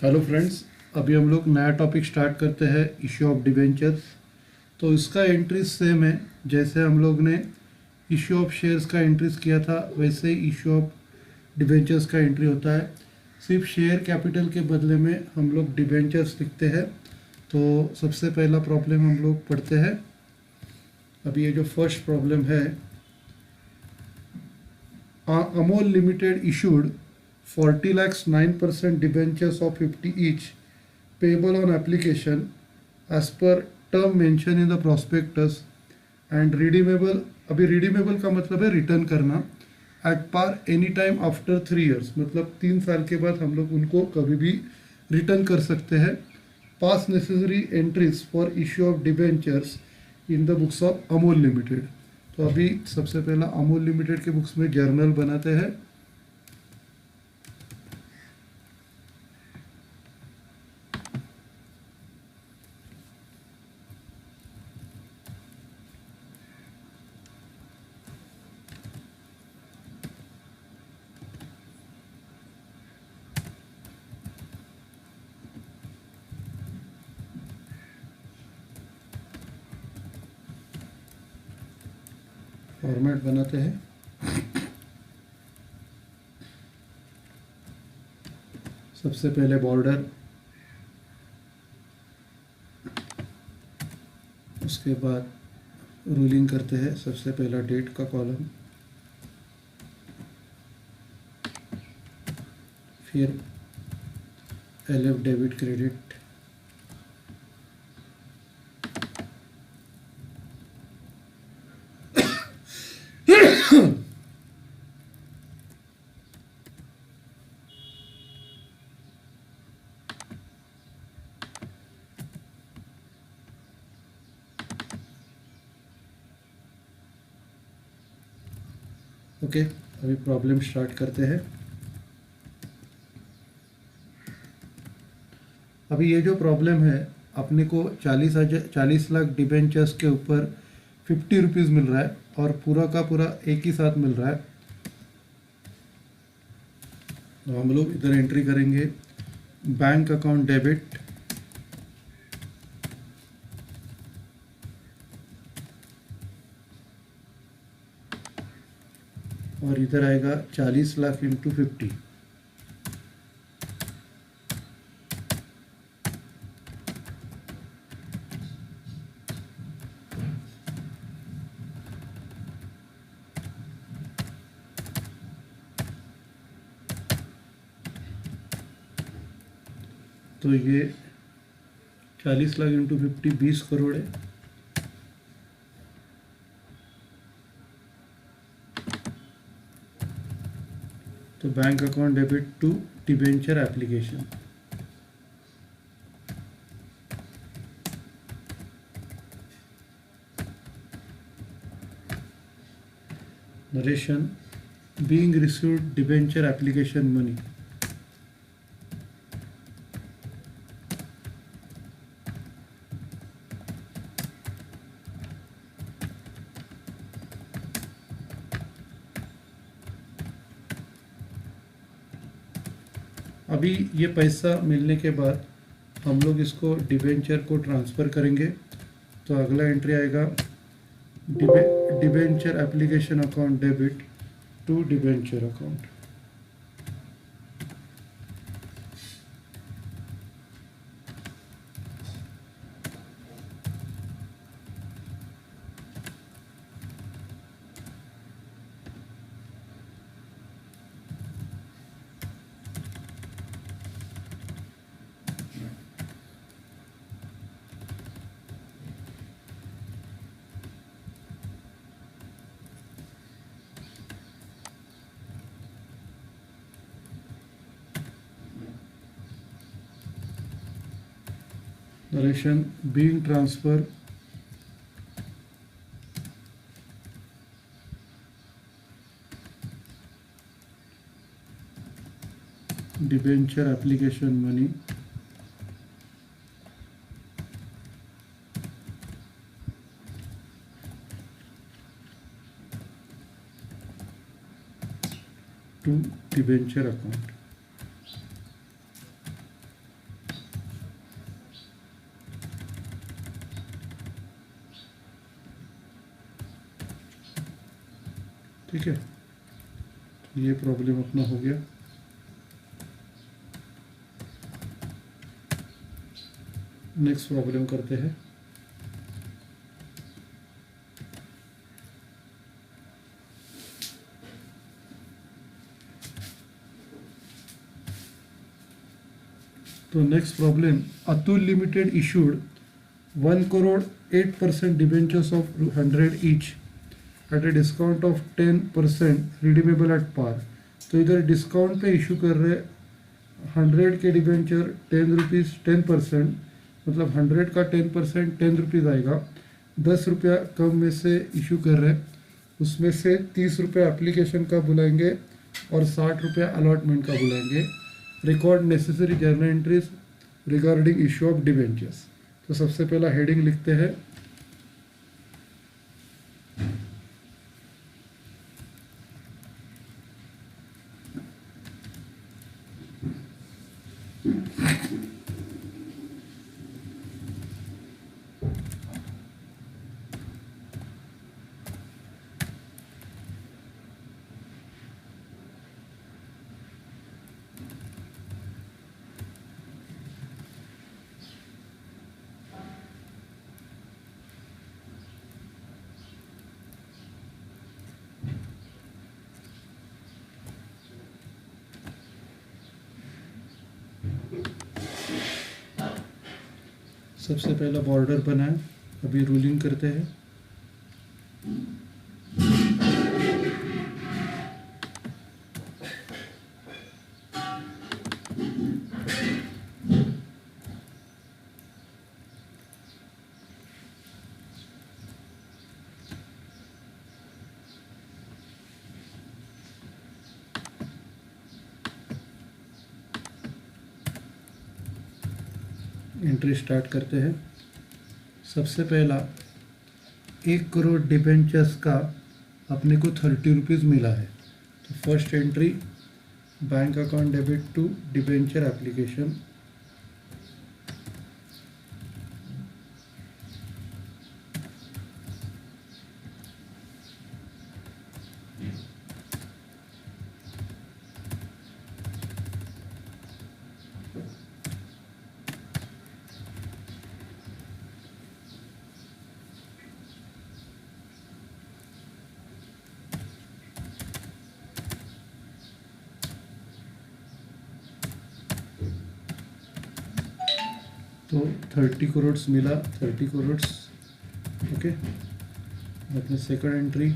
Hello friends, अभी हम लोग नया टॉपिक स्टार्ट करते हैं, इश्यू ऑफ डिबेंचर्स। तो इसका एंट्रीज सेम है, जैसे हम लोग ने इश्यू ऑफ शेयर्स का एंट्रीज किया था वैसे ही इश्यू ऑफ डिबेंचर्स का एंट्री होता है। सिर्फ शेयर कैपिटल के बदले में हम लोग डिबेंचर्स लिखते हैं। तो सबसे पहला प्रॉब्लम हम लोग पढ़ते हैं। अभी ये जो फर्स्ट प्रॉब्लम है, Amol limited issued 40 lakhs 9% debentures of 50 each payable on application as per term mentioned in the prospectus and redeemable। अभी redeemable का मतलब है रिटर्न करना at par any time after 3 years, मतलब 3 साल के बाद हम लोग उनको कभी भी रिटर्न कर सकते हैं। पास necessary entries for issue of debentures in the books of Amul limited. तो अभी सबसे पहला अमूल लिमिटेड के बुक्स में जर्नल बनाते हैं। फॉर्मेट बनाते हैं। सबसे पहले बॉर्डर, उसके बाद रूलिंग करते हैं। सबसे पहला डेट का कॉलम, फिर LF डेबिट क्रेडिट, ओके। अभी प्रॉब्लम स्टार्ट करते हैं। अभी ये जो प्रॉब्लम है, अपने को 40 लाख डिबेंचर्स के ऊपर 50 रुपीज़ मिल रहा है और पूरा का पूरा एक ही साथ मिल रहा है। तो हम लोग इधर एंट्री करेंगे बैंक अकाउंट डेबिट, और इधर आएगा 40 लाख इंटू 50। तो ये 40 लाख इंटू 50 20 करोड़ है। तो bank account debit to debenture application. Narration, being received debenture application money। अभी ये पैसा मिलने के बाद हम लोग इसको डिबेंचर को ट्रांसफ़र करेंगे। तो अगला एंट्री आएगा debenture application account debit to debenture account. Narration, being transfer debenture application money to debenture account। ठीक है, ये प्रॉब्लम अपना हो गया। नेक्स्ट प्रॉब्लम करते हैं। तो next problem, Atul limited issued 1 crore 8% debentures of 100 each at a discount of 10% redeemable at par. तो इधर डिस्काउंट पे इशू कर रहे 100 के डिबेंचर 10 रुपीज़ 10%, मतलब 100 का 10% 10 रुपीज़ आएगा। 10 रुपया कम में से इशू कर रहे, उसमें से 30 रुपया एप्लीकेशन का बुलाएंगे और 60 रुपया अलॉटमेंट का बुलाएंगे। Record necessary journal entries regarding issue of debentures. तो सबसे पहला हेडिंग लिखते हैं, सबसे पहला बॉर्डर बनाए, अभी रूलिंग करते हैं। एंट्री स्टार्ट करते हैं। सबसे पहला 1 करोड़ डिबेंचर्स का अपने को 30 रुपीज़ मिला है। तो first entry, bank account debit to debenture application. तो 30 करोड़ मिला, 30 करोड़। ओके, अपने सेकंड एंट्री,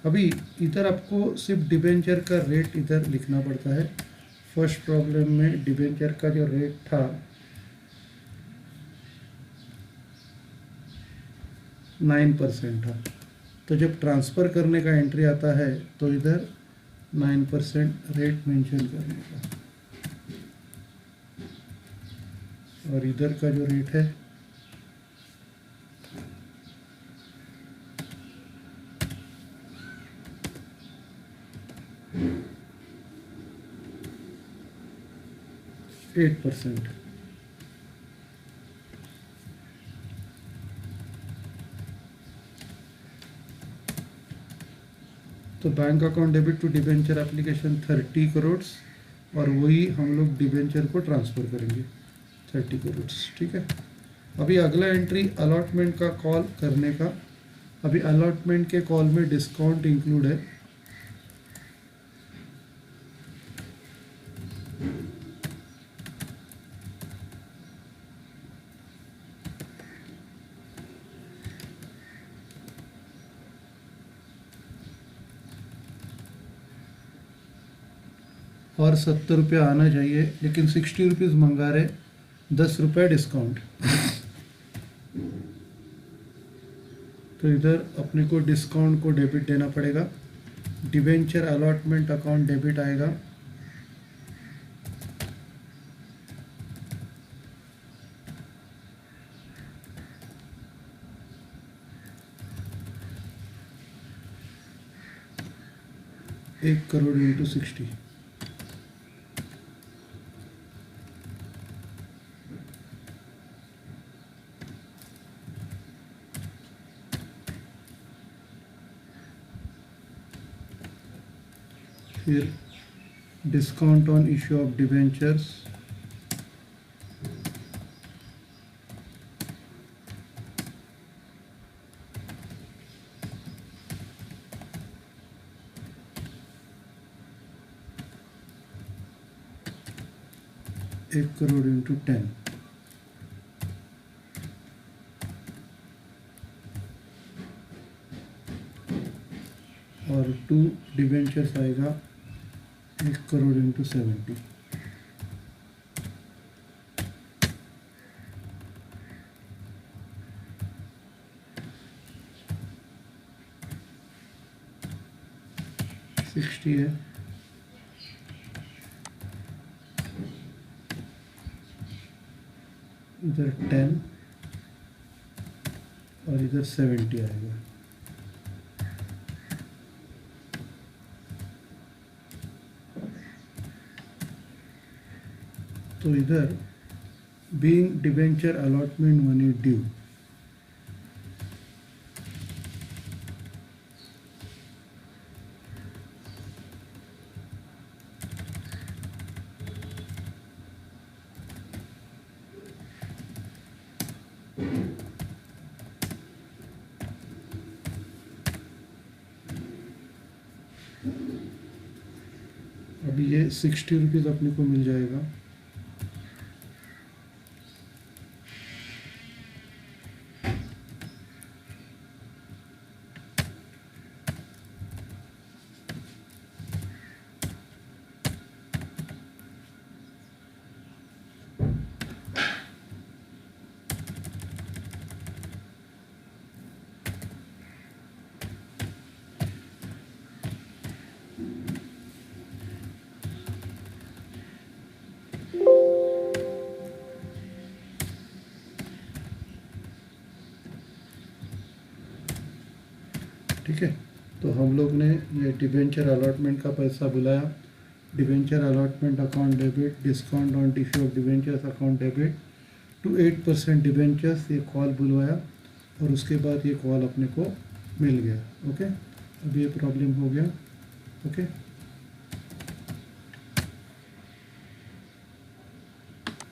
अभी इधर आपको सिर्फ डिबेंचर का रेट इधर लिखना पड़ता है। फर्स्ट प्रॉब्लम में डिबेंचर का जो रेट था 9% था, तो जब ट्रांसफ़र करने का एंट्री आता है तो इधर 9% रेट मेंशन करने का, और इधर का जो रेट है 8%। तो bank account debit to debenture application 30 crore, और वही हम लोग डिबेंचर को ट्रांसफ़र करेंगे 30 करोड़। ठीक है, अभी अगला एंट्री अलॉटमेंट का कॉल करने का। अभी अलॉटमेंट के कॉल में डिस्काउंट इंक्लूड है। और 70 रुपया आना चाहिए, लेकिन 60 रुपीज़ मंगा रहे, 10 रुपया डिस्काउंट। तो इधर अपने को डिस्काउंट को डेबिट देना पड़ेगा। डिबेंचर अलॉटमेंट अकाउंट डेबिट आएगा, एक करोड़ इंटू 60। फिर discount on issue of debentures, एक करोड़ इंटू 10, और 2 डिवेंचर्स आएगा 1 करोड़ इंटू 70। सिक्सटी है, इधर 10 और इधर 70 आएगा। तो इधर being debenture allotment money due, अभी ये 60 रुपीज़ अपने को मिल जाएगा। ठीक है, तो हम लोग ने ये डिवेंचर अलॉटमेंट का पैसा बुलाया, debenture allotment account debit, discount on issue of debentures account debit to 8% debentures, ये कॉल बुलवाया और उसके बाद ये कॉल अपने को मिल गया। ओके, अब ये प्रॉब्लम हो गया। ओके।